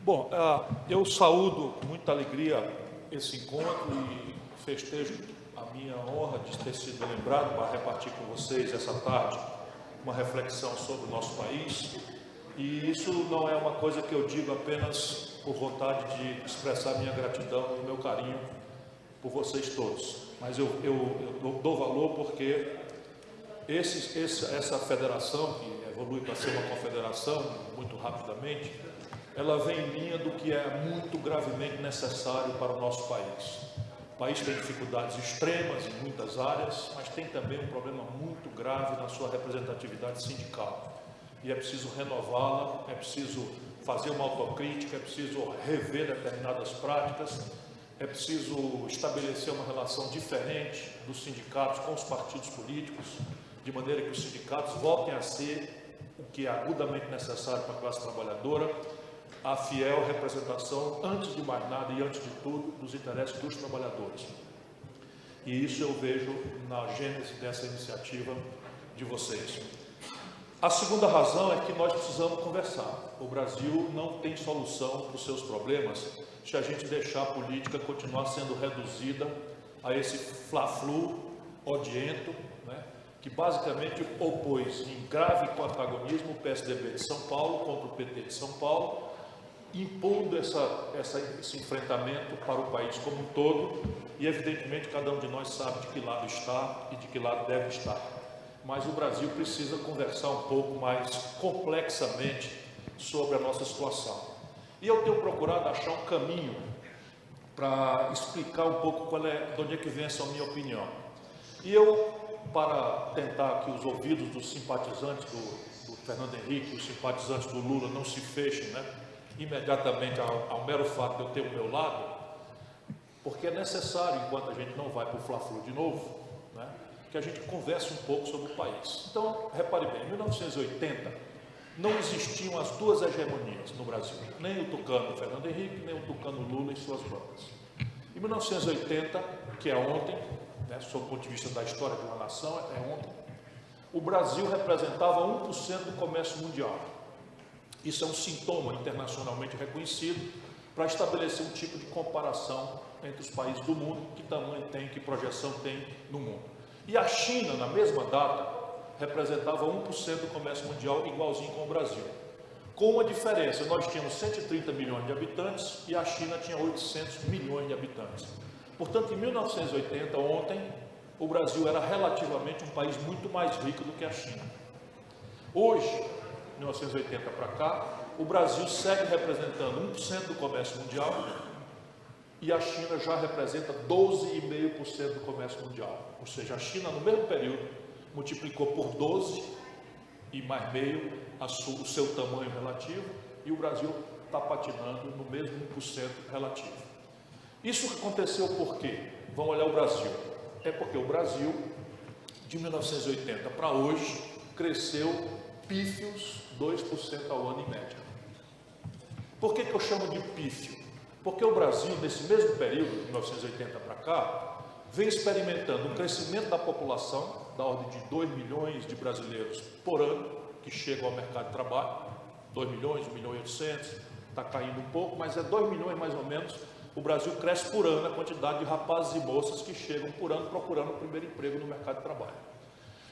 Bom, eu saúdo com muita alegria esse encontro e festejo a minha honra de ter sido lembrado para repartir com vocês essa tarde uma reflexão sobre o nosso país. E isso não é uma coisa que eu digo apenas por vontade de expressar minha gratidão e meu carinho por vocês todos, mas eu dou valor porque essa federação, que evolui para ser uma confederação muito rapidamente, ela vem em linha do que é muito gravemente necessário para o nosso país. O país tem dificuldades extremas em muitas áreas, mas tem também um problema muito grave na sua representatividade sindical. E é preciso renová-la, é preciso fazer uma autocrítica, é preciso rever determinadas práticas, é preciso estabelecer uma relação diferente dos sindicatos com os partidos políticos, de maneira que os sindicatos voltem a ser o que é agudamente necessário para a classe trabalhadora, a fiel representação, antes de mais nada e antes de tudo, dos interesses dos trabalhadores. E isso eu vejo na gênese dessa iniciativa de vocês. A segunda razão é que nós precisamos conversar. O Brasil não tem solução para os seus problemas se a gente deixar a política continuar sendo reduzida a esse fla-flu odiento, né, que basicamente opôs em grave antagonismo o PSDB de São Paulo contra o PT de São Paulo, impondo esse enfrentamento para o país como um todo, e evidentemente cada um de nós sabe de que lado está e de que lado deve estar. Mas o Brasil precisa conversar um pouco mais complexamente sobre a nossa situação. E eu tenho procurado achar um caminho para explicar um pouco de onde é que vem essa minha opinião. E eu, para tentar que os ouvidos dos simpatizantes do Fernando Henrique, os simpatizantes do Lula não se fechem, né, imediatamente ao mero fato de eu ter o meu lado, porque é necessário, enquanto a gente não vai para o Fla-Flu de novo, né, que a gente converse um pouco sobre o país. Então, repare bem, em 1980 não existiam as duas hegemonias no Brasil, nem o tucano Fernando Henrique, nem o tucano Lula e suas bandas. Em 1980, que é ontem, né, sob o ponto de vista da história de uma nação, é ontem, o Brasil representava 1% do comércio mundial. Isso é um sintoma internacionalmente reconhecido para estabelecer um tipo de comparação entre os países do mundo, que tamanho tem, que projeção tem no mundo. E a China, na mesma data, representava 1% do comércio mundial, igualzinho com o Brasil. Com uma diferença, nós tínhamos 130 milhões de habitantes e a China tinha 800 milhões de habitantes. Portanto, em 1980, ontem, o Brasil era relativamente um país muito mais rico do que a China. Hoje, 1980 para cá, o Brasil segue representando 1% do comércio mundial e a China já representa 12,5% do comércio mundial. Ou seja, a China, no mesmo período, multiplicou por 12 e mais meio o seu tamanho relativo, e o Brasil está patinando no mesmo 1% relativo. Isso aconteceu por quê? Vamos olhar o Brasil. É porque o Brasil, de 1980 para hoje, cresceu pífios 2% ao ano em média. Por que eu chamo de pífio? Porque o Brasil, nesse mesmo período, de 1980 para cá, vem experimentando um crescimento da população, da ordem de 2 milhões de brasileiros por ano, que chegam ao mercado de trabalho, 2 milhões, 1 milhão e 800, está caindo um pouco, mas é 2 milhões mais ou menos. O Brasil cresce por ano a quantidade de rapazes e moças que chegam por ano procurando o primeiro emprego no mercado de trabalho.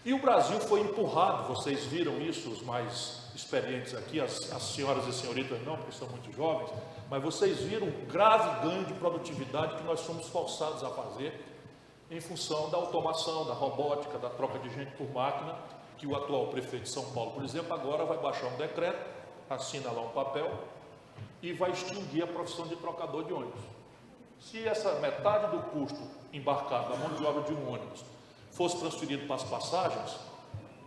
E o Brasil foi empurrado, vocês viram isso, os mais experientes aqui, as senhoras e senhoritas não, porque são muito jovens, mas vocês viram um grave ganho de produtividade que nós somos forçados a fazer em função da automação, da robótica, da troca de gente por máquina, que o atual prefeito de São Paulo, por exemplo, agora vai baixar um decreto, assina lá um papel e vai extinguir a profissão de trocador de ônibus. Se essa metade do custo embarcado da mão de obra de um ônibus fosse transferido para as passagens,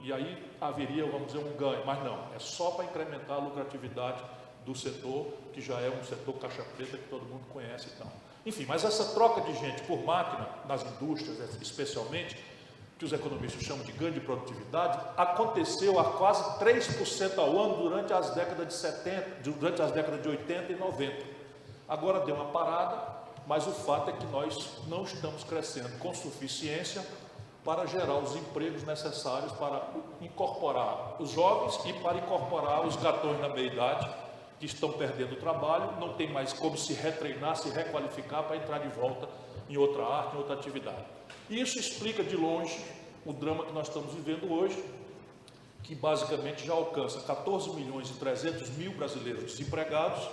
e aí haveria, vamos dizer, um ganho, mas não, é só para incrementar a lucratividade do setor, que já é um setor caixa preta que todo mundo conhece e tal. Enfim, mas essa troca de gente por máquina, nas indústrias especialmente, que os economistas chamam de ganho de produtividade, aconteceu a quase 3% ao ano durante as décadas de 70, durante as décadas de 80 e 90. Agora deu uma parada, mas o fato é que nós não estamos crescendo com suficiência para gerar os empregos necessários para incorporar os jovens e para incorporar os gatões da meia-idade que estão perdendo o trabalho, não tem mais como se retreinar, se requalificar para entrar de volta em outra arte, em outra atividade. E isso explica de longe o drama que nós estamos vivendo hoje, que basicamente já alcança 14 milhões e 300 mil brasileiros desempregados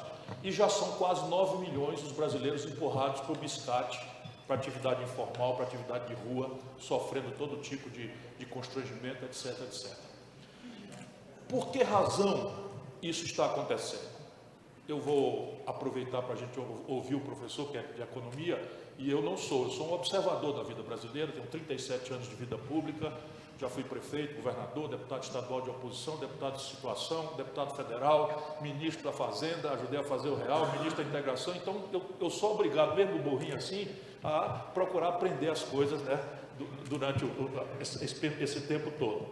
e já são quase 9 milhões os brasileiros empurrados para o biscate, para atividade informal, para atividade de rua, sofrendo todo tipo de constrangimento, etc, etc. Por que razão isso está acontecendo? Eu vou aproveitar para a gente ouvir o professor, que é de economia, e eu sou um observador da vida brasileira, tenho 37 anos de vida pública, já fui prefeito, governador, deputado estadual de oposição, deputado de situação, deputado federal, ministro da Fazenda, ajudei a fazer o real, ministro da integração, então eu sou obrigado, mesmo burrinho assim, a procurar aprender as coisas, né, durante esse tempo todo.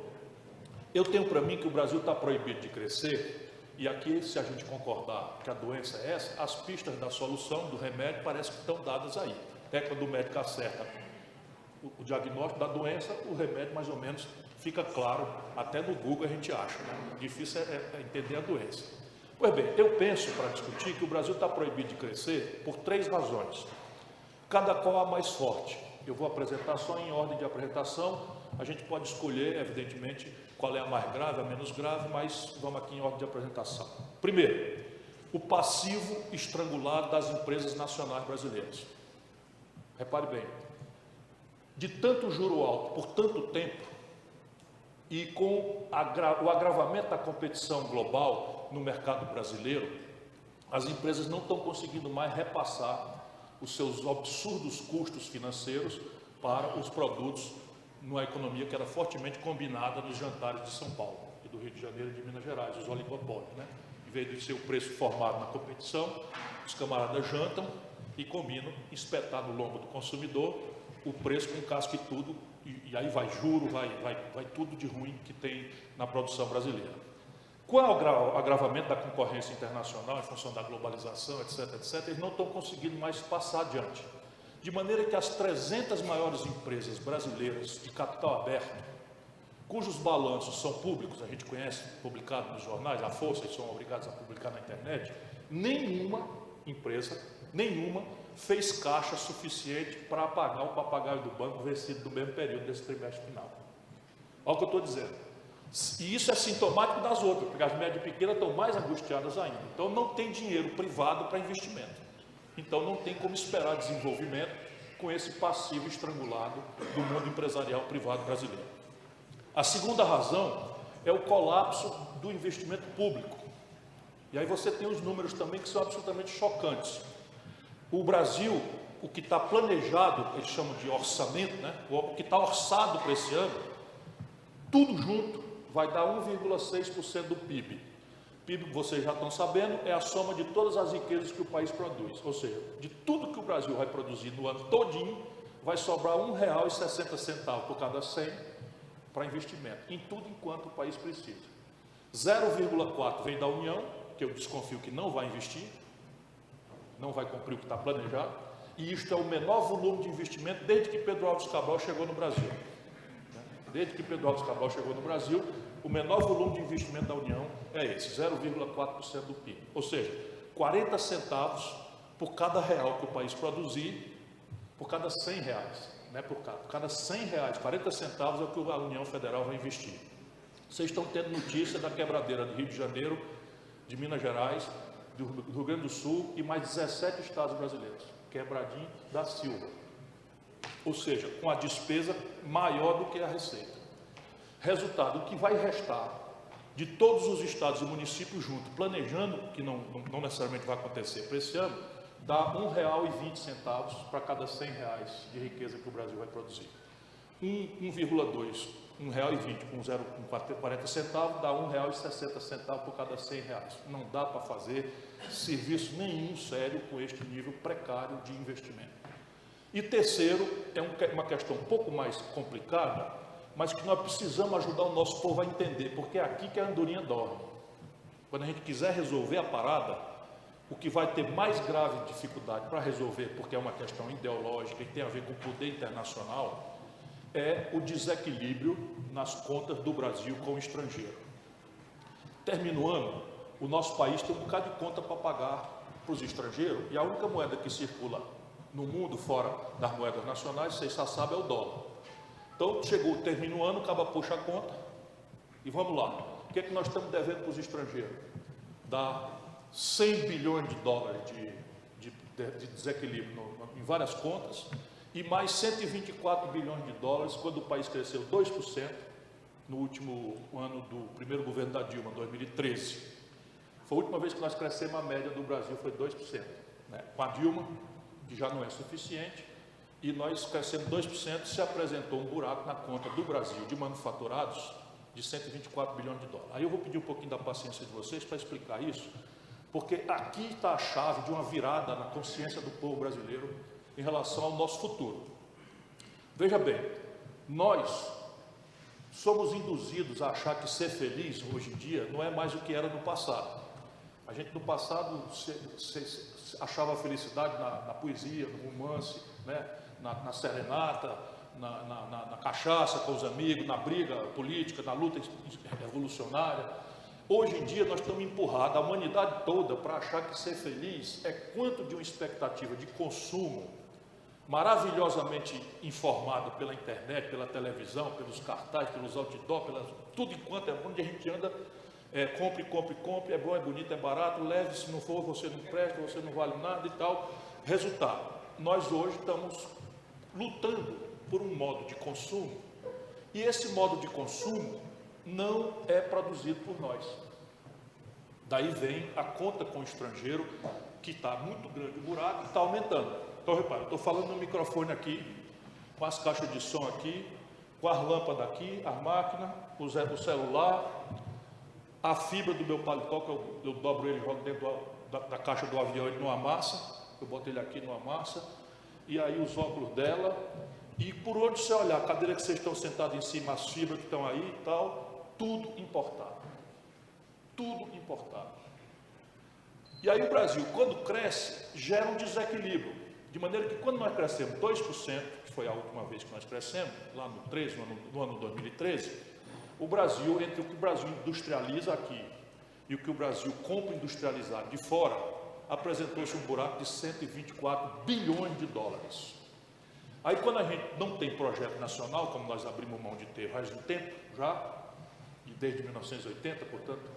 Eu tenho para mim que o Brasil está proibido de crescer, e aqui, se a gente concordar que a doença é essa, as pistas da solução, do remédio, parece que estão dadas aí. É quando o médico acerta o diagnóstico da doença, o remédio mais ou menos fica claro, até no Google a gente acha, né? Difícil é entender a doença. Pois bem, eu penso, para discutir, que o Brasil está proibido de crescer por 3 razões, cada qual a mais forte. Eu vou apresentar só em ordem de apresentação, a gente pode escolher, evidentemente, qual é a mais grave, a menos grave, mas vamos aqui em ordem de apresentação. Primeiro, o passivo estrangulado das empresas nacionais brasileiras. Repare bem, de tanto juro alto por tanto tempo e com o agravamento da competição global no mercado brasileiro, as empresas não estão conseguindo mais repassar os seus absurdos custos financeiros para os produtos numa economia que era fortemente combinada nos jantares de São Paulo e do Rio de Janeiro e de Minas Gerais, os oligopólios, né? Em vez de ser o preço formado na competição, os camaradas jantam e combinam espetar no lombo do consumidor o preço com casca e tudo, e aí vai juro, vai tudo de ruim que tem na produção brasileira. Com o agravamento da concorrência internacional em função da globalização, etc, etc, eles não estão conseguindo mais passar adiante. De maneira que as 300 maiores empresas brasileiras de capital aberto, cujos balanços são públicos, a gente conhece, publicado nos jornais, à força, eles são obrigados a publicar na internet, nenhuma empresa, fez caixa suficiente para pagar o papagaio do banco vencido no mesmo período desse trimestre final. Olha o que eu estou dizendo. E isso é sintomático das outras, porque as médias e pequenas estão mais angustiadas ainda. Então não tem dinheiro privado para investimento. Então não tem como esperar desenvolvimento com esse passivo estrangulado do mundo empresarial privado brasileiro. A segunda razão é o colapso do investimento público. E aí você tem os números também que são absolutamente chocantes. O Brasil, o que está planejado, eles chamam de orçamento, né? O que está orçado para esse ano, tudo junto vai dar 1,6% do PIB. PIB, vocês já estão sabendo, é a soma de todas as riquezas que o país produz. Ou seja, de tudo que o Brasil vai produzir no ano todinho, vai sobrar R$ 1,60 por cada 100 para investimento, em tudo enquanto o país precisa. 0,4 vem da União, que eu desconfio que não vai investir, não vai cumprir o que está planejado, e isto é o menor volume de investimento desde que Pedro Álvares Cabral chegou no Brasil. Desde que Pedro Álvares Cabral chegou no Brasil, o menor volume de investimento da União é esse, 0,4% do PIB. Ou seja, 40 centavos por cada real que o país produzir, por cada 100 reais, né, por cada 100 reais, 40 centavos é o que a União Federal vai investir. Vocês estão tendo notícia da quebradeira do Rio de Janeiro, de Minas Gerais, do Rio Grande do Sul e mais 17 estados brasileiros, Quebradinho da Silva. Ou seja, com a despesa maior do que a receita. Resultado, o que vai restar de todos os estados e municípios juntos, planejando, que não necessariamente vai acontecer para esse ano, dá R$ 1,20 para cada 100 reais de riqueza que o Brasil vai produzir. 1,2, R$ 1,20 com 40 centavos, dá R$ 1,60 por cada 100 reais. Não dá para fazer serviço nenhum sério com este nível precário de investimento. E terceiro, é uma questão um pouco mais complicada, mas que nós precisamos ajudar o nosso povo a entender, porque é aqui que a andorinha dorme. Quando a gente quiser resolver a parada, o que vai ter mais grave dificuldade para resolver, porque é uma questão ideológica e tem a ver com o poder internacional, é o desequilíbrio nas contas do Brasil com o estrangeiro. Termina o ano, o nosso país tem um bocado de conta para pagar para os estrangeiros, e a única moeda que circula no mundo, fora das moedas nacionais, vocês já sabem, é o dólar. Então, termina o ano, acaba, puxa a conta, e vamos lá. O que é que nós estamos devendo para os estrangeiros? Dá 100 bilhões de dólares de desequilíbrio em várias contas, e mais 124 bilhões de dólares quando o país cresceu 2% no último ano do primeiro governo da Dilma, 2013. Foi a última vez que nós crescemos, a média do Brasil foi 2%. Né? Com a Dilma, que já não é suficiente, e nós crescemos 2%, se apresentou um buraco na conta do Brasil de manufaturados de 124 bilhões de dólares. Aí eu vou pedir um pouquinho da paciência de vocês para explicar isso, porque aqui está a chave de uma virada na consciência do povo brasileiro em relação ao nosso futuro. Veja bem, nós somos induzidos a achar que ser feliz hoje em dia não é mais o que era no passado. A gente no passado achava a felicidade na poesia, no romance, né? na serenata, na cachaça com os amigos, na briga política, na luta revolucionária. Hoje em dia nós estamos empurrados, a humanidade toda, para achar que ser feliz é quanto de uma expectativa de consumo maravilhosamente informada pela internet, pela televisão, pelos cartazes, pelos outdoors, tudo enquanto é onde a gente anda, compre, compre, compre, é bom, é bonito, é barato, leve, se não for você não presta, você não vale nada e tal. Resultado, nós hoje estamos lutando por um modo de consumo, e esse modo de consumo não é produzido por nós. Daí vem a conta com o estrangeiro, que está muito grande o buraco e está aumentando. Então, repare, estou falando no microfone aqui, com as caixas de som aqui, com as lâmpadas aqui, as máquinas, o celular, a fibra do meu paletó, que eu dobro ele e jogo dentro da caixa do avião, ele não amassa, eu boto ele aqui, não amassa, e aí os óculos dela, e por onde você olhar, a cadeira que vocês estão sentados em cima, as fibras que estão aí e tal, tudo importado. Tudo importado. E aí o Brasil, quando cresce, gera um desequilíbrio. De maneira que quando nós crescemos 2%, que foi a última vez que nós crescemos, lá no ano 2013, o Brasil, entre o que o Brasil industrializa aqui e o que o Brasil compra industrializado de fora, apresentou-se um buraco de 124 bilhões de dólares. Aí quando a gente não tem projeto nacional, como nós abrimos mão de ter faz um tempo já, e desde 1980, portanto,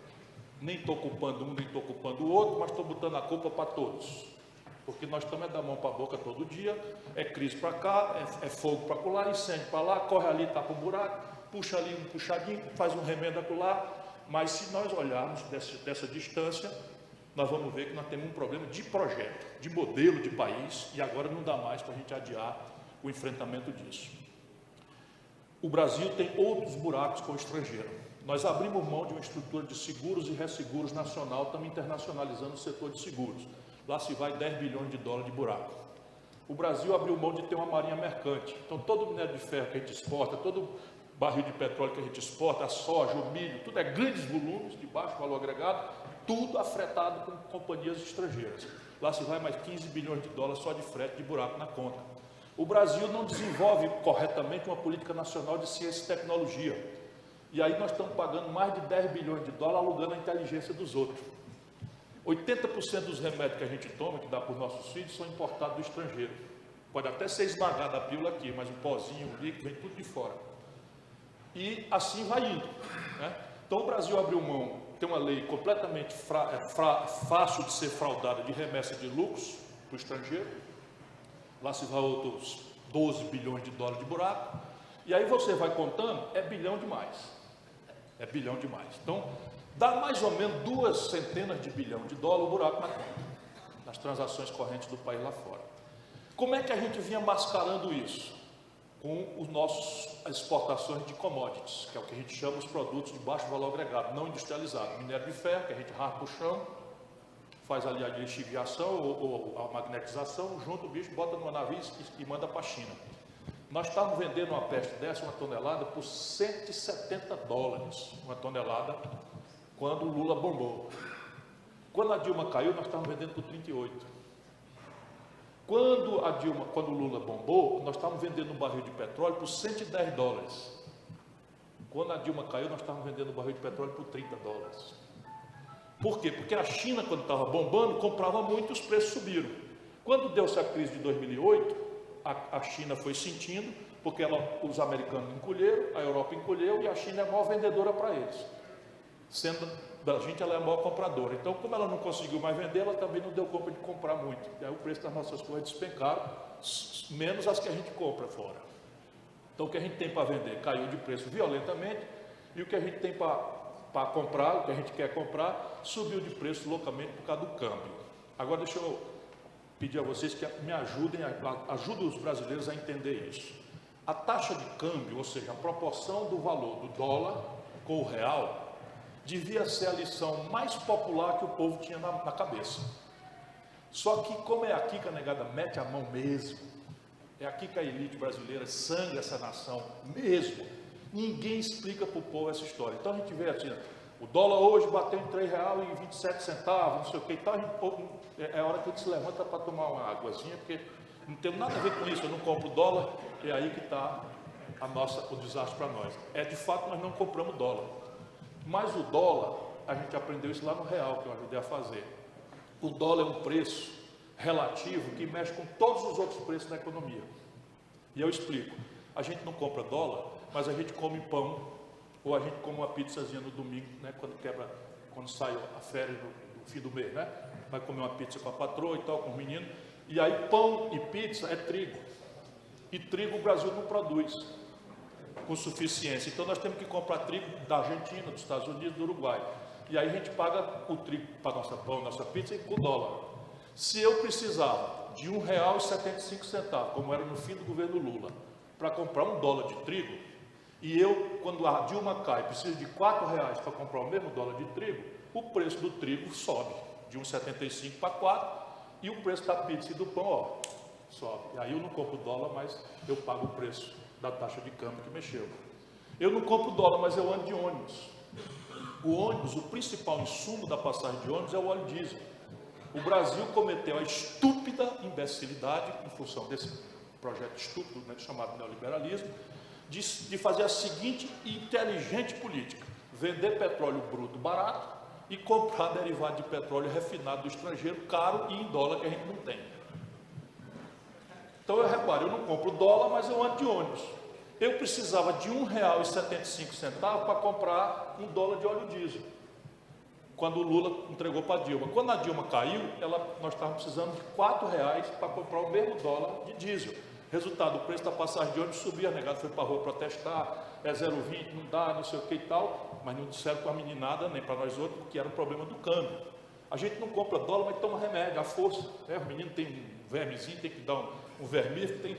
nem estou culpando um, nem estou culpando o outro, mas estou botando a culpa para todos. Porque nós estamos da mão para a boca todo dia, é crise para cá, é fogo para colar, incêndio para lá, corre ali, tapa um buraco, puxa ali um puxadinho, faz um remendo acolá. Mas se nós olharmos dessa distância, nós vamos ver que nós temos um problema de projeto, de modelo de país, e agora não dá mais para a gente adiar o enfrentamento disso. O Brasil tem outros buracos com o estrangeiro. Nós abrimos mão de uma estrutura de seguros e resseguros nacional, estamos internacionalizando o setor de seguros. Lá se vai 10 bilhões de dólares de buraco. O Brasil abriu mão de ter uma marinha mercante. Então, todo o minério de ferro que a gente exporta, todo barril de petróleo que a gente exporta, a soja, o milho, tudo é grandes volumes, de baixo valor agregado, tudo afretado com companhias estrangeiras. Lá se vai mais 15 bilhões de dólares só de frete de buraco na conta. O Brasil não desenvolve corretamente uma política nacional de ciência e tecnologia. E aí nós estamos pagando mais de 10 bilhões de dólares alugando a inteligência dos outros. 80% dos remédios que a gente toma, que dá para os nossos filhos, são importados do estrangeiro. Pode até ser esmagada a pílula aqui, mas o pozinho, o líquido, vem tudo de fora. E assim vai indo. Né? Então o Brasil abriu mão, tem uma lei completamente fácil de ser fraudada de remessa de lucros para o estrangeiro. Lá se vai outros 12 bilhões de dólares de buraco. E aí você vai contando, é bilhão demais. É bilhão demais. Então, dá mais ou menos 2 centenas de bilhão de dólares o buraco na conta, nas transações correntes do país lá fora. Como é que a gente vinha mascarando isso? Com as nossas exportações de commodities, que é o que a gente chama os produtos de baixo valor agregado, não industrializado. Minério de ferro, que a gente raspa o chão, faz ali a lixiviação ou a magnetização, junta o bicho, bota numa navio e manda para a China. Nós estávamos vendendo uma peste dessa, uma tonelada, por 170 dólares, uma tonelada, quando o Lula bombou. Quando a Dilma caiu, nós estávamos vendendo por 38. Quando o Lula bombou, nós estávamos vendendo um barril de petróleo por 110 dólares. Quando a Dilma caiu, nós estávamos vendendo um barril de petróleo por 30 dólares. Por quê? Porque a China, quando estava bombando, comprava muito e os preços subiram. Quando deu-se a crise de 2008, a China foi sentindo, porque os americanos encolheram, a Europa encolheu e a China é a maior vendedora para eles. Sendo da gente, ela é a maior compradora. Então, como ela não conseguiu mais vender, ela também não deu conta de comprar muito. E aí o preço das nossas coisas despencaram, menos as que a gente compra fora. Então, o que a gente tem para vender caiu de preço violentamente e o que a gente tem para comprar, o que a gente quer comprar, subiu de preço loucamente por causa do câmbio. Agora, deixa eu pedir a vocês que me ajudem, ajudem os brasileiros a entender isso. A taxa de câmbio, ou seja, a proporção do valor do dólar com o real, devia ser a lição mais popular que o povo tinha na cabeça. Só que, como é aqui que a negada mete a mão mesmo, é aqui que a elite brasileira sangra essa nação mesmo, ninguém explica para o povo essa história. Então a gente vê assim, o dólar hoje bateu em R$ 3,27, não sei o que e tal, é a hora que a gente se levanta para tomar uma águazinha, porque não tem nada a ver com isso, eu não compro dólar, é aí que está o desastre para nós. É de fato, nós não compramos dólar. Mas o dólar, a gente aprendeu isso lá no real, que eu ajudei a fazer. O dólar é um preço relativo que mexe com todos os outros preços da economia. E eu explico. A gente não compra dólar, mas a gente come pão, ou a gente come uma pizzazinha no domingo, né, quando sai a férias do fim do mês, né? Vai comer uma pizza com a patroa e tal, com os meninos. E aí pão e pizza é trigo. E trigo o Brasil não produz com suficiência. Então nós temos que comprar trigo da Argentina, dos Estados Unidos, do Uruguai. E aí a gente paga o trigo para nossa pão, nossa pizza com dólar. Se eu precisava de R$ 1,75, como era no fim do governo Lula, para comprar $1 de trigo, e eu, quando a Dilma cai, preciso de R$ 4,00 para comprar o mesmo dólar de trigo, o preço do trigo sobe de 1,75 para 4, e o preço da pizza e do pão, ó, sobe. E aí eu não compro dólar, mas eu pago o preço da taxa de câmbio que mexeu. Eu não compro dólar, mas eu ando de ônibus. O ônibus, o principal insumo da passagem de ônibus é o óleo diesel. O Brasil cometeu a estúpida imbecilidade, em função desse projeto estúpido, né, chamado neoliberalismo, de fazer a seguinte inteligente política: vender petróleo bruto barato e comprar derivado de petróleo refinado do estrangeiro, caro e em dólar, que a gente não tem. Então eu reparo, eu não compro dólar, mas eu ando de ônibus. Eu precisava de R$ 1,75 para comprar $1 de óleo diesel, quando o Lula entregou para a Dilma. Quando a Dilma caiu, nós estávamos precisando de R$ 4,00 para comprar o mesmo dólar de diesel. Resultado, o preço da passagem de ônibus subia, a negada foi para a rua protestar, é 0,20, não dá, não sei o que e tal, mas não disseram para a meninada, nem para nós outros, porque era um problema do câmbio. A gente não compra dólar, mas toma remédio, à força. O menino tem um vermezinho, tem que dar um vermífugo, tem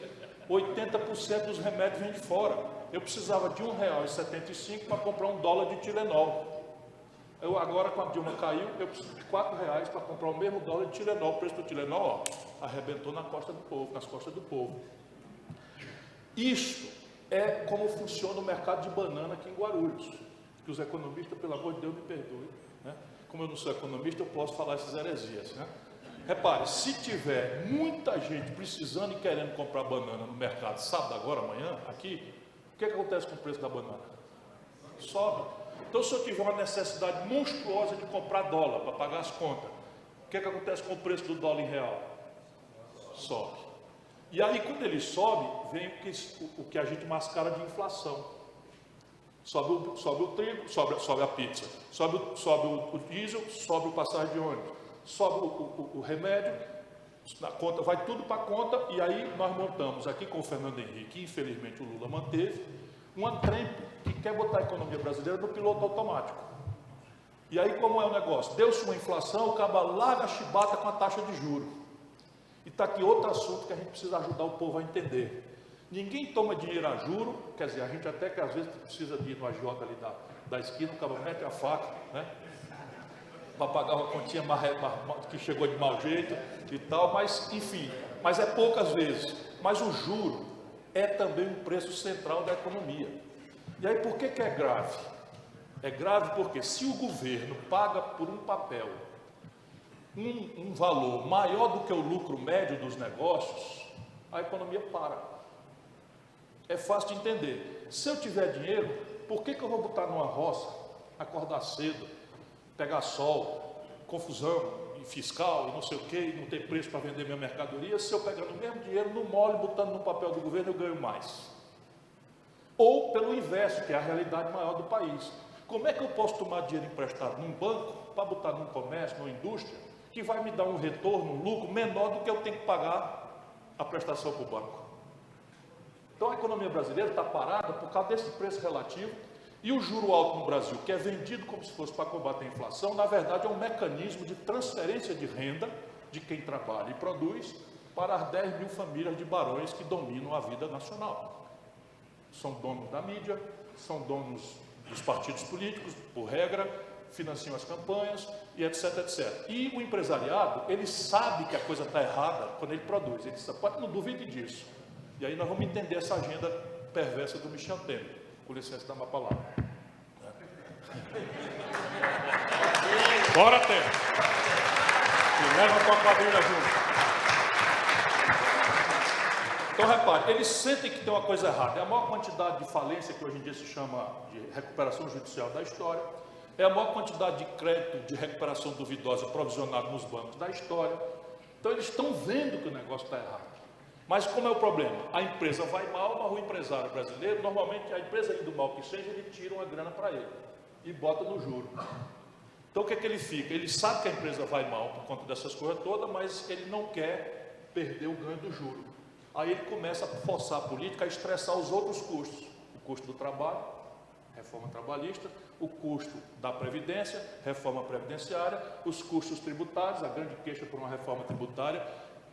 80% dos remédios vêm de fora. Eu precisava de R$ 1,75 para comprar $1 de Tilenol. Eu agora, com a Dilma caiu, eu preciso de R$ 4,00 para comprar o mesmo dólar de Tilenol. O preço do Tilenol, ó, arrebentou nas costas do povo. Isto é como funciona o mercado de banana aqui em Guarulhos, que os economistas, pelo amor de Deus, me perdoem, né? Como eu não sou economista, eu posso falar essas heresias, né? Repare, se tiver muita gente precisando e querendo comprar banana no mercado sábado, agora, amanhã, aqui, o que acontece com o preço da banana? Sobe. Então, se eu tiver uma necessidade monstruosa de comprar dólar para pagar as contas, o que acontece com o preço do dólar em real? Sobe. E aí, quando ele sobe, vem o que a gente mascara de inflação. Sobe o trigo, sobe a pizza, sobe o diesel, sobe o passagem de ônibus, sobe o remédio, na conta, vai tudo para a conta, e aí nós montamos aqui com o Fernando Henrique, infelizmente o Lula manteve, uma trempe que quer botar a economia brasileira no piloto automático. E aí, como é o negócio? Deu-se uma inflação, o caba larga a chibata com a taxa de juros. E está aqui outro assunto que a gente precisa ajudar o povo a entender. Ninguém toma dinheiro a juro, quer dizer, a gente até que às vezes precisa de ir no agiota ali da esquina, o caba mete a faca, né? Para pagar uma continha que chegou de mau jeito e tal, mas enfim, mas é poucas vezes. Mas o juro é também um preço central da economia. E aí por que é grave? É grave porque se o governo paga por um papel um valor maior do que o lucro médio dos negócios, a economia para. É fácil de entender. Se eu tiver dinheiro, por que eu vou botar numa roça, acordar cedo, pegar sol, confusão e fiscal, e não sei o quê, e não ter preço para vender minha mercadoria, se eu pegar no mesmo dinheiro, no mole, botando no papel do governo, eu ganho mais. Ou pelo inverso, que é a realidade maior do país. Como é que eu posso tomar dinheiro emprestado num banco, para botar num comércio, numa indústria, que vai me dar um retorno, um lucro menor do que eu tenho que pagar a prestação para o banco? Então a economia brasileira está parada por causa desse preço relativo, e o juro alto no Brasil, que é vendido como se fosse para combater a inflação, na verdade é um mecanismo de transferência de renda de quem trabalha e produz para as 10 mil famílias de barões que dominam a vida nacional. São donos da mídia, são donos dos partidos políticos, por regra, financiam as campanhas e etc, etc. E o empresariado, ele sabe que a coisa está errada quando ele produz, ele sabe, não duvide disso. E aí nós vamos entender essa agenda perversa do Michel Temer. Com licença, dá uma palavra. Bora, Temer! E leva com a quadrilha junto. Então, repare, eles sentem que tem uma coisa errada. É a maior quantidade de falência, que hoje em dia se chama de recuperação judicial da história. É a maior quantidade de crédito de recuperação duvidosa provisionado nos bancos da história. Então, eles estão vendo que o negócio está errado. Mas como é o problema? A empresa vai mal, mas o empresário brasileiro, normalmente a empresa indo mal que seja, ele tira uma grana para ele e bota no juro. Então o que é que ele fica? Ele sabe que a empresa vai mal por conta dessas coisas todas, mas ele não quer perder o ganho do juro. Aí ele começa a forçar a política a estressar os outros custos. O custo do trabalho, reforma trabalhista, o custo da previdência, reforma previdenciária, os custos tributários, a grande queixa por uma reforma tributária,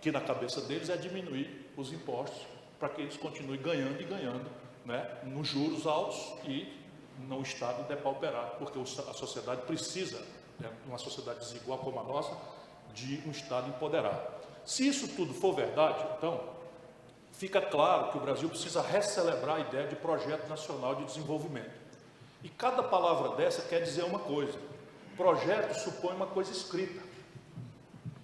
que na cabeça deles é diminuir os impostos para que eles continuem ganhando e ganhando, né, nos juros altos e no Estado depauperado, porque a sociedade precisa, né, uma sociedade desigual como a nossa, de um Estado empoderado. Se isso tudo for verdade, então, fica claro que o Brasil precisa recelebrar a ideia de projeto nacional de desenvolvimento. E cada palavra dessa quer dizer uma coisa. Projeto supõe uma coisa escrita,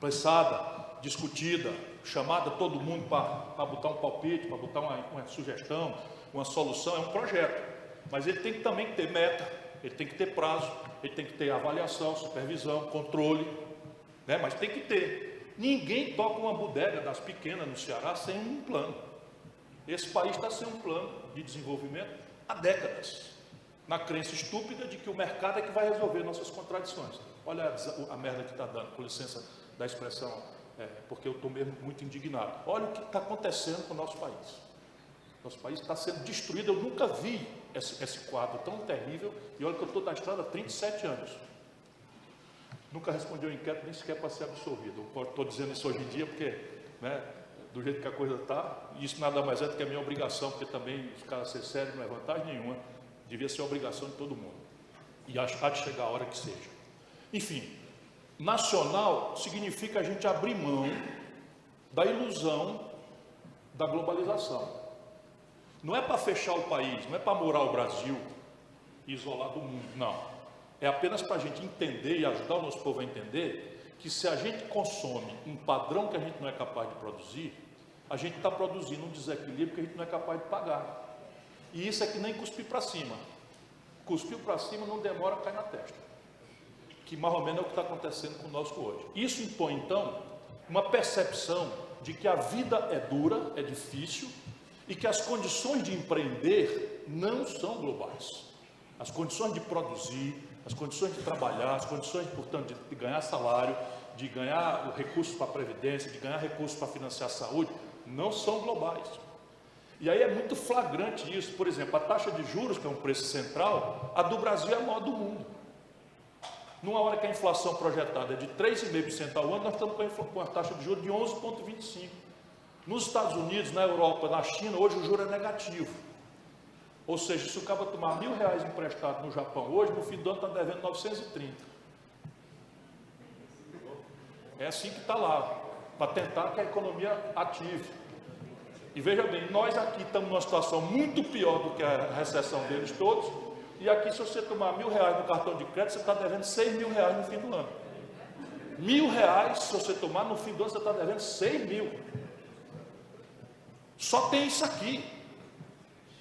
pensada, discutida, chamada todo mundo para botar um palpite, para botar uma sugestão, uma solução, é um projeto. Mas ele tem também que ter meta, ele tem que ter prazo, ele tem que ter avaliação, supervisão, controle, né? Mas tem que ter. Ninguém toca uma bodega das pequenas no Ceará sem um plano. Esse país está sem um plano de desenvolvimento há décadas, na crença estúpida de que o mercado é que vai resolver nossas contradições. Olha a merda que está dando, com licença da expressão, porque eu estou mesmo muito indignado. Olha o que está acontecendo com o nosso país. Nosso país está sendo destruído. Eu nunca vi esse quadro tão terrível. E olha que eu estou na estrada há 37 anos. Nunca respondi ao inquérito, nem sequer para ser absolvido. Estou dizendo isso hoje em dia porque, né, do jeito que a coisa está, isso nada mais é do que a minha obrigação, porque também os caras ser sérios não é vantagem nenhuma. Devia ser a obrigação de todo mundo. E há de chegar a hora que seja. Enfim, nacional significa a gente abrir mão da ilusão da globalização. Não é para fechar o país, não é para morar o Brasil e isolar do mundo, não. É apenas para a gente entender e ajudar o nosso povo a entender que se a gente consome um padrão que a gente não é capaz de produzir, a gente está produzindo um desequilíbrio que a gente não é capaz de pagar. E isso é que nem cuspir para cima. Cuspiu para cima, não demora a cair na testa. Que mais ou menos é o que está acontecendo conosco hoje. Isso impõe, então, uma percepção de que a vida é dura, é difícil, e que as condições de empreender não são globais. As condições de produzir, as condições de trabalhar, as condições, portanto, de ganhar salário, de ganhar recursos para a previdência, de ganhar recursos para financiar a saúde, não são globais. E aí é muito flagrante isso. Por exemplo, a taxa de juros, que é um preço central, a do Brasil é a maior do mundo. Numa hora que a inflação projetada é de 3,5% ao ano, nós estamos com a taxa de juros de 11,25%. Nos Estados Unidos, na Europa, na China, hoje o juro é negativo. Ou seja, se o cara tomar R$1.000 emprestado no Japão hoje, no fim do ano está devendo 930. É assim que está lá, para tentar que a economia ative. E veja bem, nós aqui estamos numa situação muito pior do que a recessão deles todos, e aqui se você tomar R$1.000 no cartão de crédito, você está devendo R$6.000 no fim do ano. R$1.000, se você tomar no fim do ano, você está devendo 6 mil. Só tem isso aqui.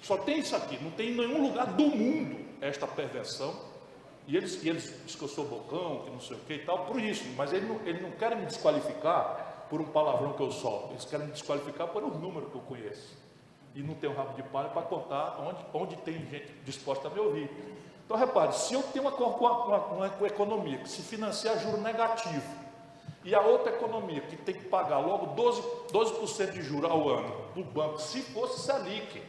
Só tem isso aqui. Não tem em nenhum lugar do mundo esta perversão E eles dizem que eu sou bocão, que não sei o que e tal, por isso. Mas eles não querem me desqualificar por um palavrão que eu solto. Eles querem me desqualificar por um número que eu conheço. E não tenho rabo de palha para contar onde tem gente disposta a me ouvir. Então, repare, se eu tenho uma economia que se financia a juro negativo, e a outra economia que tem que pagar logo 12% de juros ao ano do banco, se fosse Selic.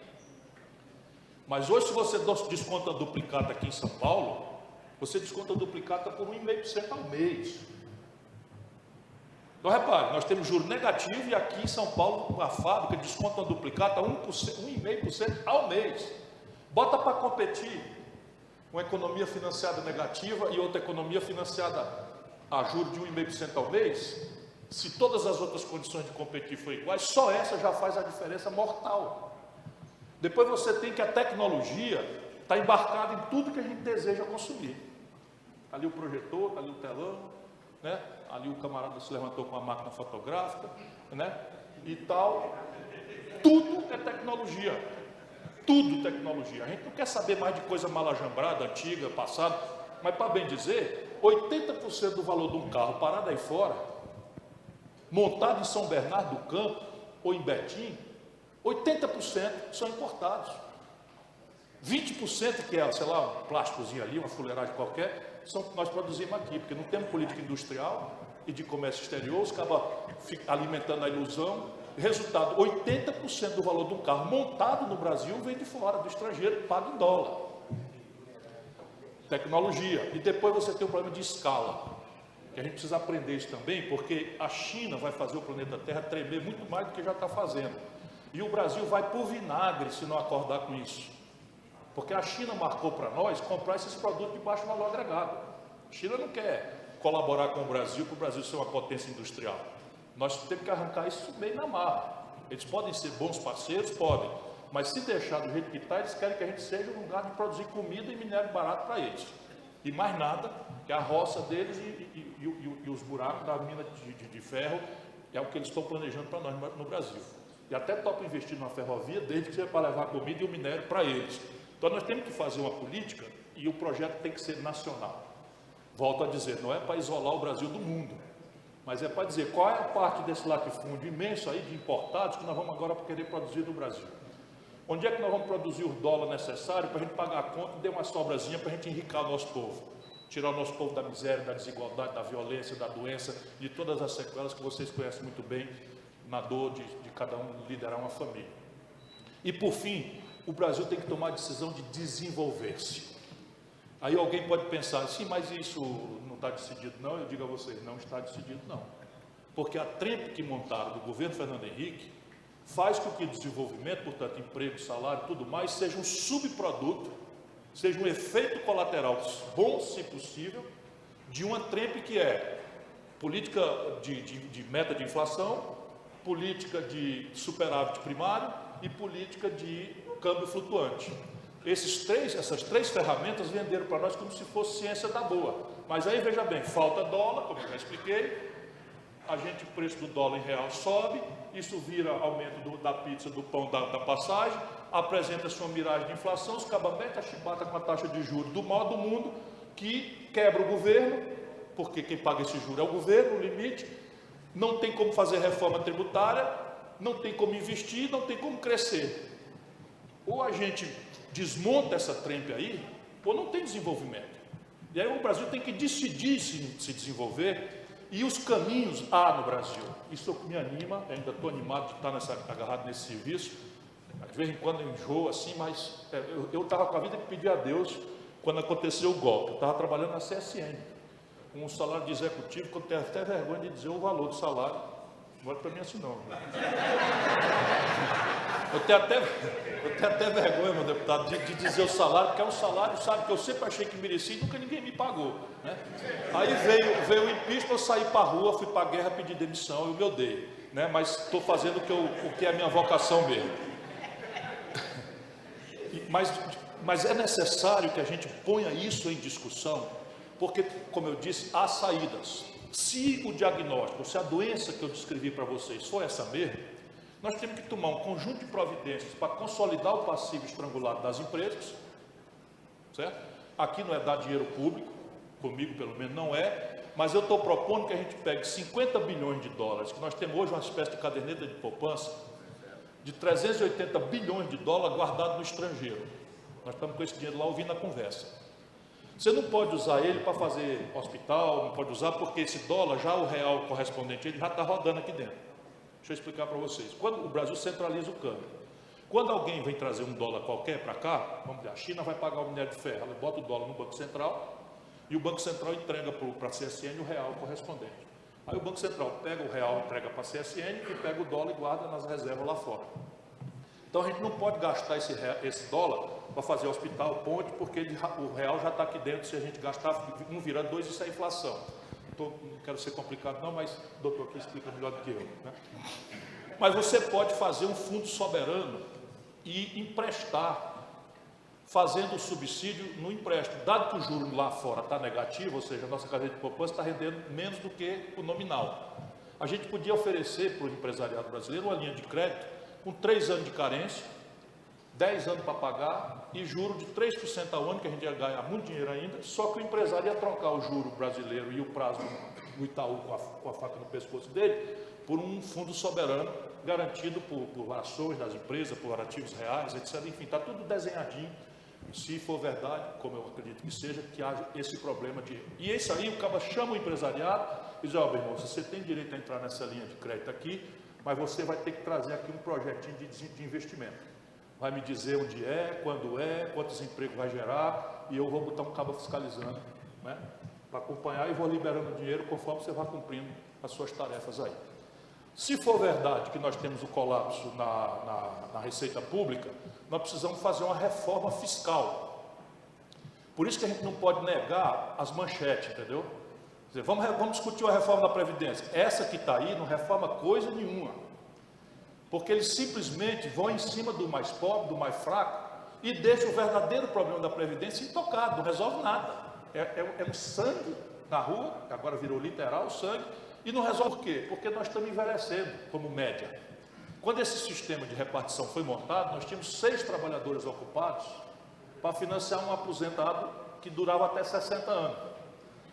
Mas hoje, se você desconta a duplicata aqui em São Paulo, você desconta a duplicata por 1,5% ao mês. Então, repare, nós temos juro negativo e aqui em São Paulo, a fábrica desconta a duplicata 1,5% ao mês. Bota para competir uma economia financiada negativa e outra economia financiada a juros de 1,5% ao mês. Se todas as outras condições de competir forem iguais, só essa já faz a diferença mortal. Depois você tem que a tecnologia está embarcada em tudo que a gente deseja consumir. Está ali o projetor, está ali o telão, né? Ali o camarada se levantou com a máquina fotográfica, né? E tal. Tudo é tecnologia. Tudo tecnologia. A gente não quer saber mais de coisa malajambrada, antiga, passada, mas para bem dizer, 80% do valor de um carro parado aí fora, montado em São Bernardo do Campo ou em Betim, 80% são importados. 20% que é, sei lá, um plásticozinho ali, uma fuleiragem qualquer, são que nós produzimos aqui, porque não temos política industrial e de comércio exterior, os cabas ficam alimentando a ilusão. Resultado, 80% do valor de um carro montado no Brasil vem de fora, do estrangeiro, pago em dólar. Tecnologia. E depois você tem um problema de escala, que a gente precisa aprender isso também, porque a China vai fazer o planeta Terra tremer muito mais do que já está fazendo. E o Brasil vai por vinagre se não acordar com isso. Porque a China marcou para nós comprar esses produtos de baixo valor agregado. A China não quer colaborar com o Brasil para o Brasil ser uma potência industrial. Nós temos que arrancar isso meio na marra. Eles podem ser bons parceiros? Podem. Mas se deixar do jeito que está, eles querem que a gente seja um lugar de produzir comida e minério barato para eles. E mais nada, que a roça deles e os buracos da mina de ferro é o que eles estão planejando para nós no Brasil. E até topa investir numa ferrovia, desde que seja para levar comida e o minério para eles. Então nós temos que fazer uma política e o projeto tem que ser nacional. Volto a dizer, não é para isolar o Brasil do mundo, mas é para dizer qual é a parte desse latifúndio imenso aí de importados que nós vamos agora querer produzir no Brasil. Onde é que nós vamos produzir o dólar necessário para a gente pagar a conta e dar uma sobrazinha para a gente enriquecer o nosso povo? Tirar o nosso povo da miséria, da desigualdade, da violência, da doença, de todas as sequelas que vocês conhecem muito bem na dor de cada um liderar uma família. E por fim, o Brasil tem que tomar a decisão de desenvolver-se. Aí alguém pode pensar, sim, mas isso não está decidido não? Eu digo a vocês, não está decidido não. Porque a trempe que montaram do governo Fernando Henrique faz com que o desenvolvimento, portanto, emprego, salário e tudo mais, seja um subproduto, seja um efeito colateral bom, se possível, de uma trempe que é política de meta de inflação, política de superávit primário e política de câmbio flutuante. Essas três ferramentas venderam para nós como se fosse ciência da boa. Mas aí, veja bem, falta dólar, como eu já expliquei, o preço do dólar em real sobe, isso vira aumento da pizza, do pão, da passagem, apresenta-se uma miragem de inflação, os cabas metem a chibata com a taxa de juros do maior do mundo, que quebra o governo, porque quem paga esse juro é o governo, no limite, não tem como fazer reforma tributária, não tem como investir, não tem como crescer. Ou a gente desmonta essa trempe aí, ou não tem desenvolvimento. E aí o Brasil tem que decidir se desenvolver, e os caminhos há no Brasil. Isso me anima, ainda estou animado de estar agarrado nesse serviço. De vez em quando eu enjoo assim, mas eu estava com a vida que pedir a Deus quando aconteceu o golpe. Eu estava trabalhando na CSN, com um salário de executivo, que eu tenho até vergonha de dizer o valor do salário. Não olha para mim assim não. Eu tenho até vergonha, meu deputado, de dizer o salário, porque é um salário, sabe, que eu sempre achei que merecia e nunca ninguém me pagou, né? Aí veio o impeachment, eu saí para a rua, fui para a guerra, pedi demissão, eu me odeio, né? Mas estou fazendo o que é a minha vocação mesmo. Mas é necessário que a gente ponha isso em discussão, porque, como eu disse, há saídas. Se o diagnóstico, se a doença que eu descrevi para vocês for essa mesmo, nós temos que tomar um conjunto de providências para consolidar o passivo estrangulado das empresas, certo? Aqui não é dar dinheiro público, comigo pelo menos não é, mas eu estou propondo que a gente pegue 50 bilhões de dólares, que nós temos hoje uma espécie de caderneta de poupança, de 380 bilhões de dólares guardado no estrangeiro. Nós estamos com esse dinheiro lá ouvindo a conversa. Você não pode usar ele para fazer hospital, não pode usar, porque esse dólar, já o real correspondente, ele já está rodando aqui dentro. Deixa eu explicar para vocês. Quando o Brasil centraliza o câmbio, quando alguém vem trazer um dólar qualquer para cá, vamos dizer, a China vai pagar o minério de ferro, ela bota o dólar no Banco Central, e o Banco Central entrega para a CSN o real correspondente. Aí o Banco Central pega o real, entrega para a CSN, e pega o dólar e guarda nas reservas lá fora. Então a gente não pode gastar esse dólar para fazer hospital, ponte, porque o real já está aqui dentro. Se a gente gastar, um vira dois, isso é inflação. Não quero ser complicado não, mas o doutor aqui explica melhor do que eu, né? Mas você pode fazer um fundo soberano e emprestar, fazendo o subsídio no empréstimo. Dado que o juro lá fora está negativo, ou seja, a nossa carteira de poupança está rendendo menos do que o nominal. A gente podia oferecer para o empresariado brasileiro uma linha de crédito com 3 anos de carência, 10 anos para pagar e juro de 3% ao ano, que a gente ia ganhar muito dinheiro ainda, só que o empresário ia trocar o juro brasileiro e o prazo do Itaú com a faca no pescoço dele por um fundo soberano garantido por ações das empresas, por ativos reais, etc. Enfim, está tudo desenhadinho. Se for verdade, como eu acredito que seja, que haja esse problema de... E esse aí, o cara chama o empresariado e diz, ó, meu irmão, você tem direito a entrar nessa linha de crédito aqui, mas você vai ter que trazer aqui um projetinho de investimento. Vai me dizer onde é, quando é, quantos empregos vai gerar, e eu vou botar um cabo fiscalizando, né, para acompanhar, e vou liberando dinheiro conforme você vai cumprindo as suas tarefas aí. Se for verdade que nós temos o colapso na receita pública, nós precisamos fazer uma reforma fiscal. Por isso que a gente não pode negar as manchetes, entendeu? Quer dizer, vamos discutir a reforma da Previdência. Essa que está aí não reforma coisa nenhuma. Porque eles simplesmente vão em cima do mais pobre, do mais fraco, e deixam o verdadeiro problema da Previdência intocado, não resolve nada. É um sangue na rua, que agora virou literal sangue, e não resolve por quê? Porque nós estamos envelhecendo, como média. Quando esse sistema de repartição foi montado, nós tínhamos 6 trabalhadores ocupados para financiar um aposentado que durava até 60 anos.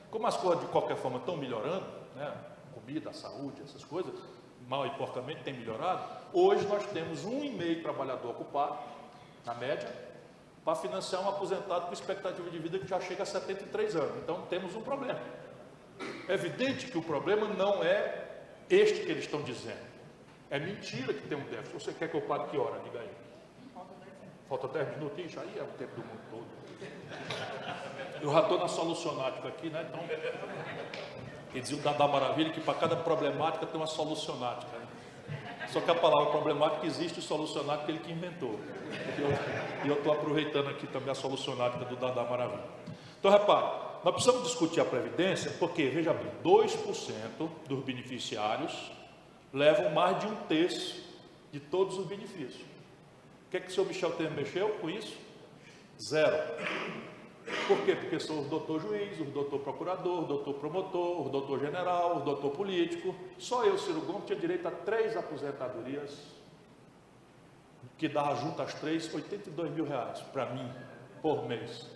Como as coisas de qualquer forma estão melhorando, né? Comida, saúde, essas coisas, mal e porcamente tem melhorado, hoje nós temos 1,5 trabalhador ocupado, na média, para financiar um aposentado com expectativa de vida que já chega a 73 anos. Então temos um problema. É evidente que o problema não é este que eles estão dizendo. É mentira que tem um déficit. Você quer que eu pare que hora? Diga aí. Falta 10 minutinhos, aí é o tempo do mundo todo. Eu já estou na solucionática aqui, né? Então, ele dizia o da maravilha que para cada problemática tem uma solucionática. Né? Só que a palavra problemática existe, o solucionática ele que inventou. E eu estou aproveitando aqui também a solucionática do Dada Maravilha. Então, repare, nós precisamos discutir a Previdência, porque, veja bem, 2% dos beneficiários levam mais de 1/3 de todos os benefícios. O que é que o senhor Michel Temer mexeu com isso? 0. Por quê? Porque são os doutor juiz, os doutor procurador, os doutor promotor, os doutor general, os doutor político. Só eu, Ciro Gomes, tinha direito a 3 aposentadorias, que dava junto às 3, R$82 mil para mim, por mês.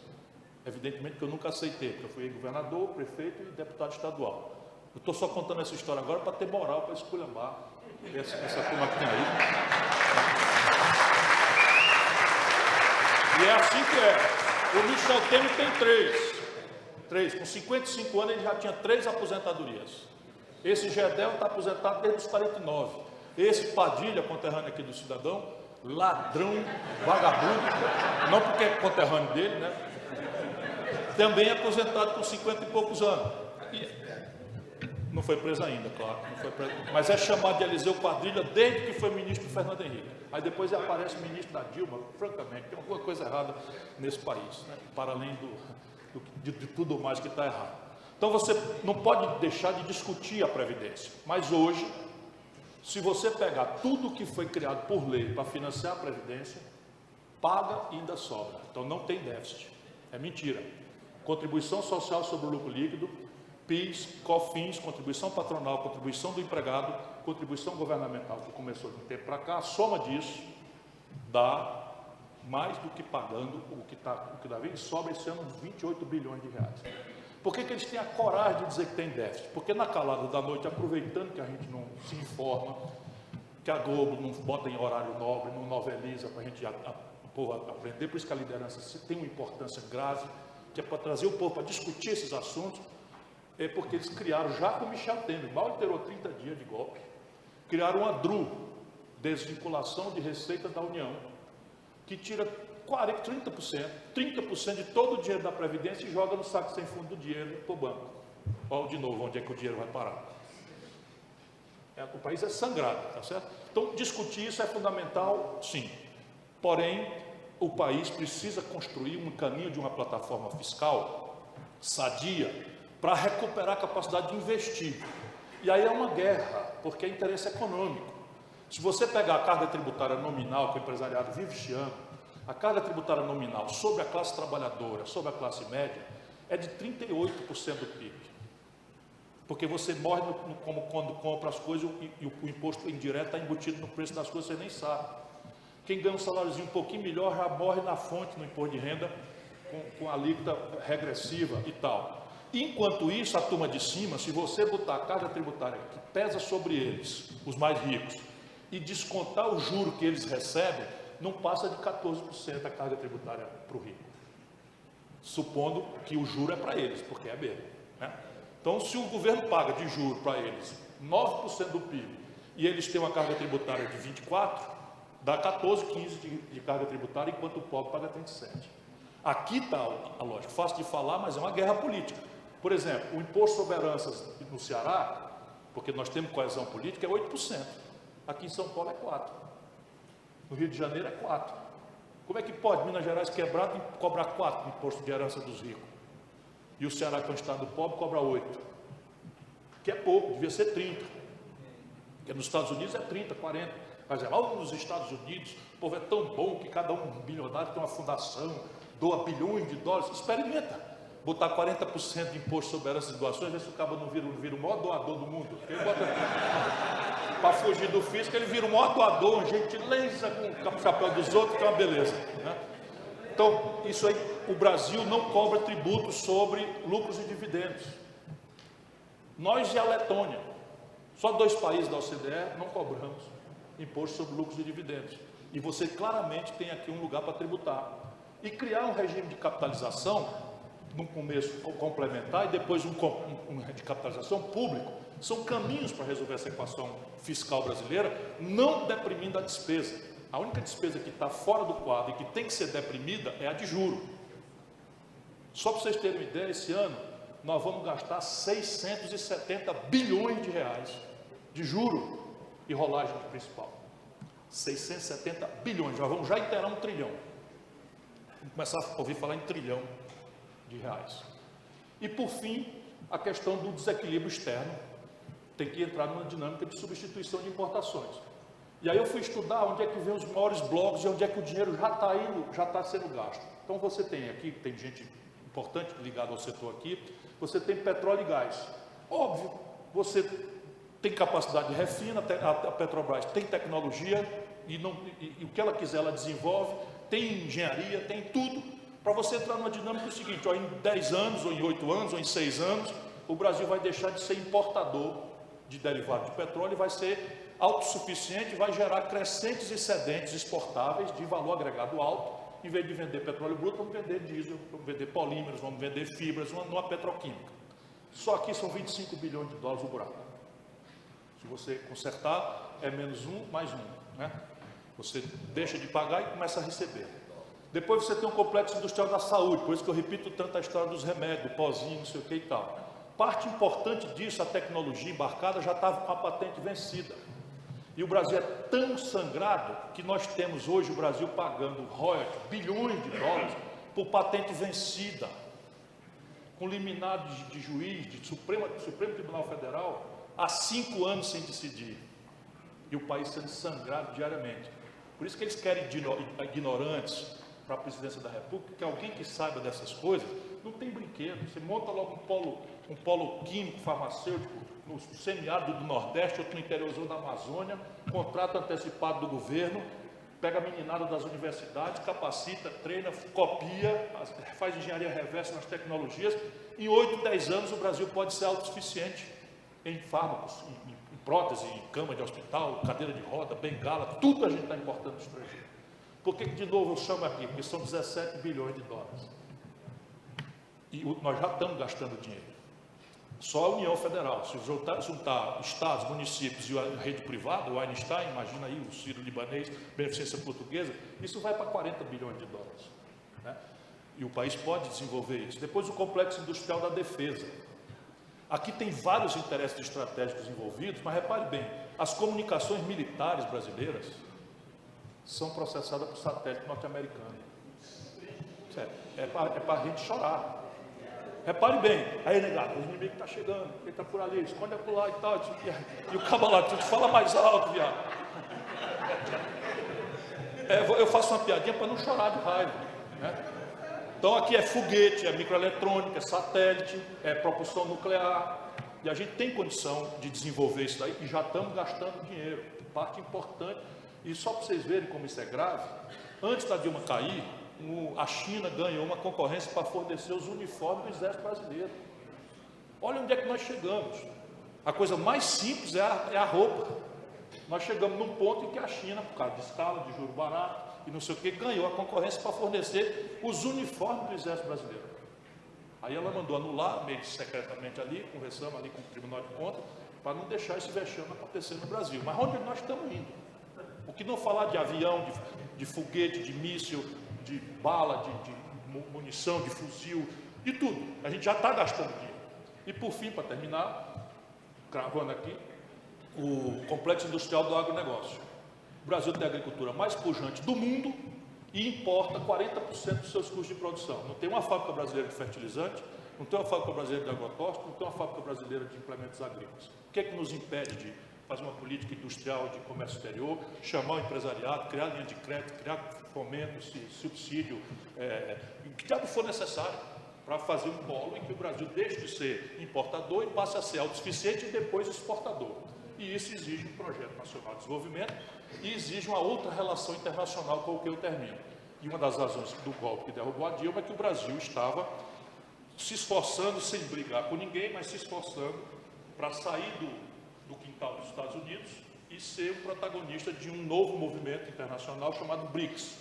Evidentemente que eu nunca aceitei, porque eu fui governador, prefeito e deputado estadual. Eu estou só contando essa história agora para ter moral, para esculhambar essa turma que tem aí. E é assim que é. O Michel Temer tem 3. Com 55 anos ele já tinha 3 aposentadorias. Esse Gedel está aposentado desde os 49. Esse Padilha, conterrâneo aqui do cidadão, ladrão, vagabundo, não porque é conterrâneo dele, né? Também é aposentado com 50 e poucos anos. Não foi preso ainda, claro. Não foi preso, mas é chamado de Eliseu Padilha desde que foi ministro do Fernando Henrique. Aí depois aparece o ministro da Dilma. Francamente, tem alguma coisa errada nesse país, né? Para além de tudo mais que está errado. Então você não pode deixar de discutir a Previdência. Mas hoje, se você pegar tudo que foi criado por lei para financiar a Previdência, paga e ainda sobra. Então não tem déficit. É mentira. Contribuição social sobre o lucro líquido, PIS, COFINS, contribuição patronal, contribuição do empregado, contribuição governamental, que começou de um tempo para cá, a soma disso dá mais do que pagando o que dá vez, sobra esse ano uns 28 bilhões de reais. Por que eles têm a coragem de dizer que tem déficit? Porque na calada da noite, aproveitando que a gente não se informa, que a Globo não bota em horário nobre, não noveliza para a gente o povo aprender, por isso que a liderança tem uma importância grave, que é para trazer o povo para discutir esses assuntos, é porque eles criaram, já com Michel Temer, mal alterou 30 dias de golpe, criaram uma DRU, desvinculação de receita da União, que tira 30% de todo o dinheiro da Previdência e joga no saco sem fundo do dinheiro para o banco. Olha de novo onde é que o dinheiro vai parar. O país é sangrado, tá certo? Então, discutir isso é fundamental, sim. Porém, o país precisa construir um caminho de uma plataforma fiscal sadia para recuperar a capacidade de investir. E aí é uma guerra, porque é interesse econômico. Se você pegar a carga tributária nominal que o empresariado vive chiando, a carga tributária nominal sobre a classe trabalhadora, sobre a classe média, é de 38% do PIB. Porque você morre como quando compra as coisas e o imposto indireto está embutido no preço das coisas, você nem sabe. Quem ganha um saláriozinho um pouquinho melhor já morre na fonte no imposto de renda com a alíquota regressiva e tal. Enquanto isso, a turma de cima, se você botar a carga tributária que pesa sobre eles, os mais ricos, e descontar o juro que eles recebem, não passa de 14% a carga tributária para o rico. Supondo que o juro é para eles, porque é mesmo, né? Então, se o governo paga de juro para eles 9% do PIB e eles têm uma carga tributária de 24%, dá 14, 15% de carga tributária, enquanto o pobre paga 37%. Aqui está a lógica, fácil de falar, mas é uma guerra política. Por exemplo, o imposto sobre heranças no Ceará, porque nós temos coesão política, é 8%. Aqui em São Paulo é 4%. No Rio de Janeiro é 4%. Como é que pode Minas Gerais quebrado cobrar 4% no imposto de herança dos ricos? E o Ceará, que é um estado pobre, cobra 8%. Que é pouco, devia ser 30%. Porque nos Estados Unidos é 30%, 40%. Mas nos Estados Unidos, o povo é tão bom que cada um bilionário tem uma fundação, doa bilhões de dólares. Experimenta. Botar 40% de imposto sobre heranças e doações, ver se o cabo não vira o maior doador do mundo. Para fugir do fisco, ele vira o maior doador, gentileza com o chapéu dos outros, que é uma beleza, né? Então, isso aí, o Brasil não cobra tributo sobre lucros e dividendos. Nós e a Letônia, só 2 países da OCDE não cobramos imposto sobre lucros e dividendos. E você claramente tem aqui um lugar para tributar. E criar um regime de capitalização, num começo complementar e depois um de capitalização público, são caminhos para resolver essa equação fiscal brasileira, não deprimindo a despesa. A única despesa que está fora do quadro e que tem que ser deprimida é a de juro. Só para vocês terem uma ideia, esse ano nós vamos gastar 670 bilhões de reais de juro e rolagem de principal. 670 bilhões, nós vamos já inteirar 1 trilhão. Vamos começar a ouvir falar em trilhão de reais. E por fim, a questão do desequilíbrio externo tem que entrar numa dinâmica de substituição de importações. E aí eu fui estudar onde é que vem os maiores blocos e onde é que o dinheiro já está indo, já está sendo gasto. Então você tem aqui, tem gente importante ligada ao setor aqui, você tem petróleo e gás. Óbvio, você tem capacidade de refina, a Petrobras tem tecnologia e o que ela quiser ela desenvolve, tem engenharia, tem tudo, para você entrar numa dinâmica do seguinte, ó, em 10 anos, ou em 8 anos, ou em 6 anos, o Brasil vai deixar de ser importador de derivados de petróleo e vai ser autossuficiente, vai gerar crescentes excedentes exportáveis de valor agregado alto. Em vez de vender petróleo bruto, vamos vender diesel, vamos vender polímeros, vamos vender fibras, numa petroquímica. Só aqui são 25 bilhões de dólares o buraco. Se você consertar, é menos 1 mais 1, né? Você deixa de pagar e começa a receber. Depois você tem um complexo industrial da saúde, por isso que eu repito tanto a história dos remédios, pozinho, não sei o que e tal. Parte importante disso, a tecnologia embarcada já estava com a patente vencida. E o Brasil é tão sangrado que nós temos hoje o Brasil pagando royalties, bilhões de dólares, por patente vencida, com liminar de juiz, do Supremo Tribunal Federal, há 5 anos sem decidir. E o país sendo sangrado diariamente. Por isso que eles querem ignorantes para a presidência da República, que alguém que saiba dessas coisas, não tem brinquedo. Você monta logo um polo químico, farmacêutico, no semiárido do Nordeste, outro no interiorzão da Amazônia, contrato antecipado do governo, pega a meninada das universidades, capacita, treina, copia, faz engenharia reversa nas tecnologias. Em 8, 10 anos o Brasil pode ser autossuficiente em fármacos, em prótese, em cama de hospital, cadeira de roda, bengala, tudo a gente está importando do estrangeiro. Por que, de novo, eu chamo aqui? Porque são 17 bilhões de dólares. E nós já estamos gastando dinheiro. Só a União Federal, se juntar estados, municípios e a rede privada, o Einstein, imagina aí o Sírio-Libanês, Beneficência Portuguesa, isso vai para 40 bilhões de dólares. Né? E o país pode desenvolver isso. Depois o complexo industrial da defesa. Aqui tem vários interesses estratégicos envolvidos, mas repare bem, as comunicações militares brasileiras são processadas por satélite norte-americano. Sério, é para a gente chorar. Repare bem, aí negado, o inimigo está chegando, ele está por ali, esconde por lá e tal. E o cabo lá, tu fala mais alto, viado. Eu faço uma piadinha para não chorar de raiva. Né? Então aqui é foguete, é microeletrônica, é satélite, é propulsão nuclear. E a gente tem condição de desenvolver isso daí e já estamos gastando dinheiro. Parte importante. E só para vocês verem como isso é grave, antes da Dilma cair, a China ganhou uma concorrência para fornecer os uniformes do Exército Brasileiro. Olha onde é que nós chegamos. A coisa mais simples é a roupa. Nós chegamos num ponto em que a China, por causa de escala, de juro barato e não sei o que, ganhou a concorrência para fornecer os uniformes do Exército Brasileiro. Aí ela mandou anular, meio secretamente ali, conversamos ali com o Tribunal de Contas, para não deixar esse vexame acontecer no Brasil. Mas onde nós estamos indo? O que não falar de avião, de foguete, de míssil, de bala, de munição, de fuzil, de tudo. A gente já está gastando dinheiro. E por fim, para terminar, cravando aqui, o complexo industrial do agronegócio. O Brasil tem a agricultura mais pujante do mundo e importa 40% dos seus custos de produção. Não tem uma fábrica brasileira de fertilizante, não tem uma fábrica brasileira de agrotóxico, não tem uma fábrica brasileira de implementos agrícolas. O que é que nos impede de fazer uma política industrial de comércio exterior, chamar o empresariado, criar linha de crédito, criar fomento, subsídio, o que diabo for necessário para fazer um polo em que o Brasil deixe de ser importador e passe a ser autossuficiente e depois exportador. E isso exige um projeto nacional de desenvolvimento e exige uma outra relação internacional com o que eu termino. E uma das razões do golpe que derrubou a Dilma é que o Brasil estava se esforçando, sem brigar com ninguém, mas se esforçando para sair do quintal dos Estados Unidos e ser o protagonista de um novo movimento internacional chamado BRICS,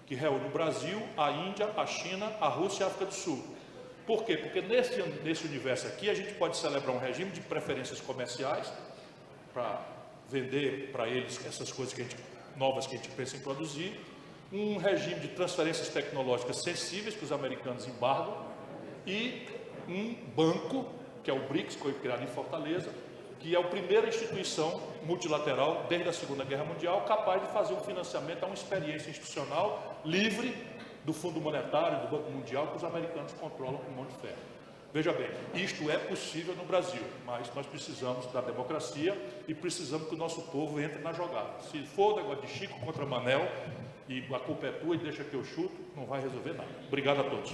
que reúne o Brasil, a Índia, a China, a Rússia e a África do Sul. Por quê? Porque nesse universo aqui a gente pode celebrar um regime de preferências comerciais para vender para eles essas coisas novas que a gente pensa em produzir, um regime de transferências tecnológicas sensíveis que os americanos embargam e um banco, que é o BRICS, que foi criado em Fortaleza, que é a primeira instituição multilateral desde a Segunda Guerra Mundial capaz de fazer um financiamento a uma experiência institucional livre do Fundo Monetário, do Banco Mundial, que os americanos controlam com mão de ferro. Veja bem, isto é possível no Brasil, mas nós precisamos da democracia e precisamos que o nosso povo entre na jogada. Se for o negócio de Chico contra Manel, e a culpa é tua e deixa que eu chuto, não vai resolver nada. Obrigado a todos.